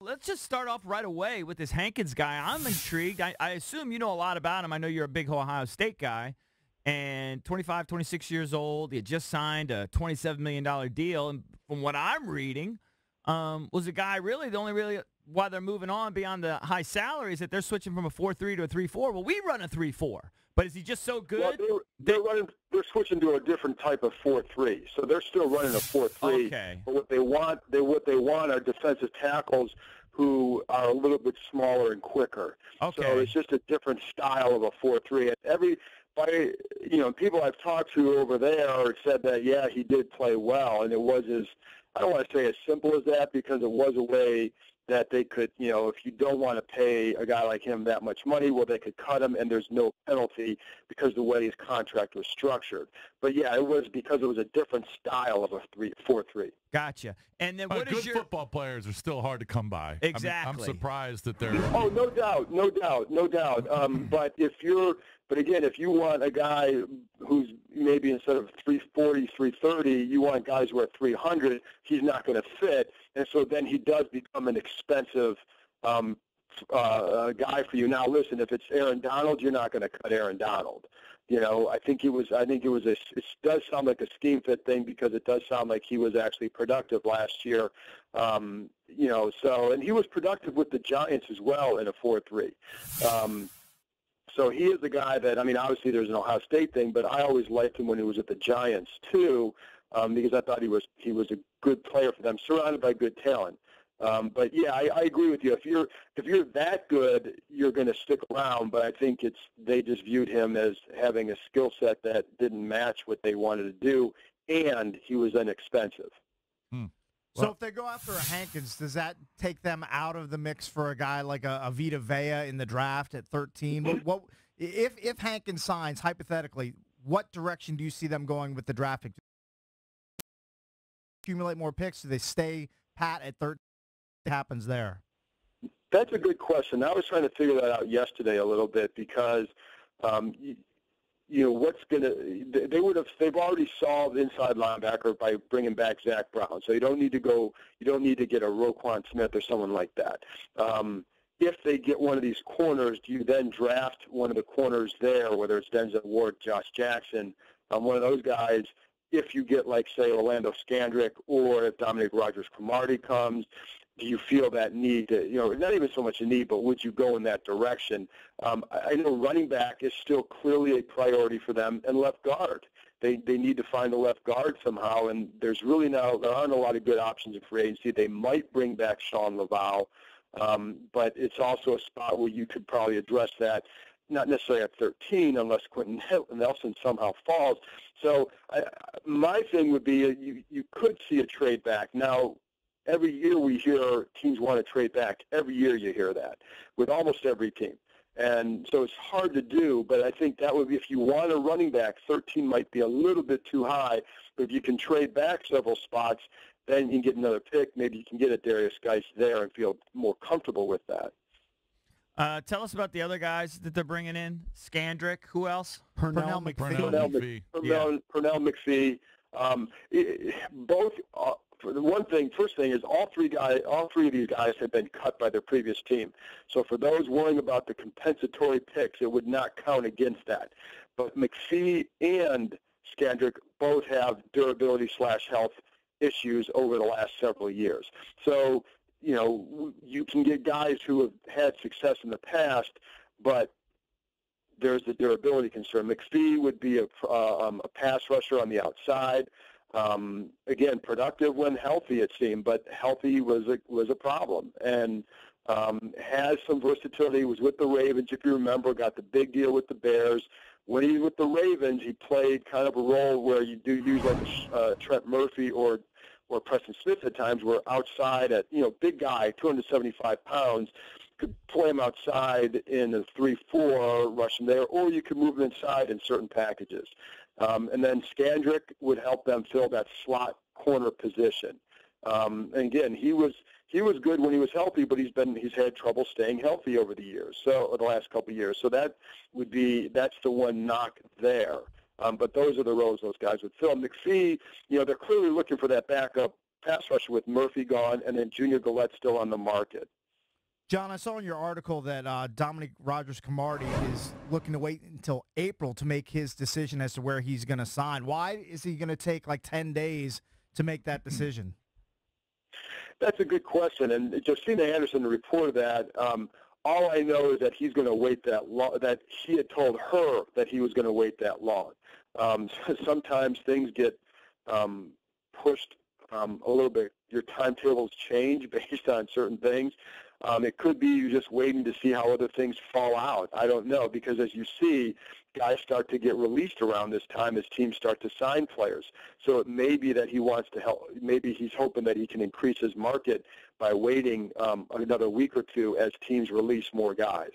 Let's just start off right away with this Hankins guy. I'm intrigued. I assume you know a lot about him. I know you're a big Ohio State guy. And 25, 26 years old. He had just signed a $27 million deal. And from what I'm reading, was a guy really the only really why they're moving on beyond the high salaries that they're switching from a 4-3 to a 3-4. Well, we run a 3-4. But is he just so good? Well, they're switching to a different type of 4-3. So they're still running a 4-3. Okay. But what they want are defensive tackles who are a little bit smaller and quicker. Okay. So it's just a different style of a 4-3. And people I've talked to over there said that, yeah, he did play well, and it was I don't want to say as simple as that, because it was a way that they could, if you don't want to pay a guy like him that much money, well, they could cut him, and there's no penalty because the way his contract was structured. But, yeah, it was because it was a different style of a 4-3. Gotcha. And then what is good football players are still hard to come by. Exactly. I'm surprised that they're. Oh, no doubt. But again, if you want a guy who's maybe instead of 340, 330, you want guys who are 300, he's not going to fit. And so then he does become an expensive guy for you. Now, listen, if it's Aaron Donald, you're not going to cut Aaron Donald. I think it does sound like a scheme fit thing, because it does sound like he was actually productive last year. And he was productive with the Giants as well in a 4-3. So he is a guy that, obviously there's an Ohio State thing, but I always liked him when he was at the Giants too, because I thought he was a good player for them, surrounded by good talent. But yeah, I agree with you. If you're that good, you're going to stick around. But I think they just viewed him as having a skill set that didn't match what they wanted to do, and he was inexpensive. So if they go after a Hankins, does that take them out of the mix for a guy like a Vita Vea in the draft at 13? What if Hankins signs, hypothetically, what direction do you see them going with the draft pick? Accumulate more picks? Do they stay pat at 13? What happens there? That's a good question. I was trying to figure that out yesterday a little bit, because they've already solved inside linebacker by bringing back Zach Brown. So you don't need to get a Roquan Smith or someone like that. If they get one of these corners, do you then draft one of the corners there, whether it's Denzel Ward, Josh Jackson, one of those guys? If you get, like, say, Orlando Scandrick, or if Dominic Rodgers-Cromartie comes, do you feel that need to, not even so much a need, but would you go in that direction? I know running back is still clearly a priority for them, and left guard. They need to find a left guard somehow, and there aren't a lot of good options in free agency. They might bring back Sean Laval, but it's also a spot where you could probably address that, not necessarily at 13, unless Quentin Nelson somehow falls. So my thing would be you could see a trade back. Now, every year we hear teams want to trade back. Every year you hear that with almost every team. And so it's hard to do, but I think that would be, if you want a running back, 13 might be a little bit too high. But if you can trade back several spots, then you can get another pick. Maybe you can get a Darius Geis there and feel more comfortable with that. Tell us about the other guys that they're bringing in. Scandrick. Who else? Pernell McPhee. Pernell McPhee. Both. First thing is all three of these guys have been cut by their previous team. So for those worrying about the compensatory picks, it would not count against that. But McPhee and Scandrick both have durability/health issues over the last several years. So, you can get guys who have had success in the past, but there's the durability concern. McPhee would be a pass rusher on the outside. Again, productive when healthy, it seemed, but healthy was a problem, and has some versatility. He was with the Ravens, if you remember, got the big deal with the Bears. When he was with the Ravens, he played kind of a role where you do use like Trent Murphy or Preston Smith at times, where outside at, big guy, 275 pounds, could play him outside in a 3-4, rush him there, or you could move him inside in certain packages. And then Scandrick would help them fill that slot corner position. And again, he was good when he was healthy, but he's had trouble staying healthy over the last couple of years. So that's the one knock there. But those are the roles those guys would fill. McPhee, they're clearly looking for that backup pass rusher with Murphy gone, and then Junior Gillette still on the market. John, I saw in your article that Dominic Rodgers-Cromartie is looking to wait until April to make his decision as to where he's going to sign. Why is he going to take like 10 days to make that decision? That's a good question, and Josina Anderson reported that. All I know is that he's going to wait that long. That he had told her that he was going to wait that long. Sometimes things get pushed a little bit. Your timetables change based on certain things. It could be you just waiting to see how other things fall out. I don't know, because as you see, guys start to get released around this time as teams start to sign players. So it may be that he wants to help. Maybe he's hoping that he can increase his market by waiting another week or two as teams release more guys.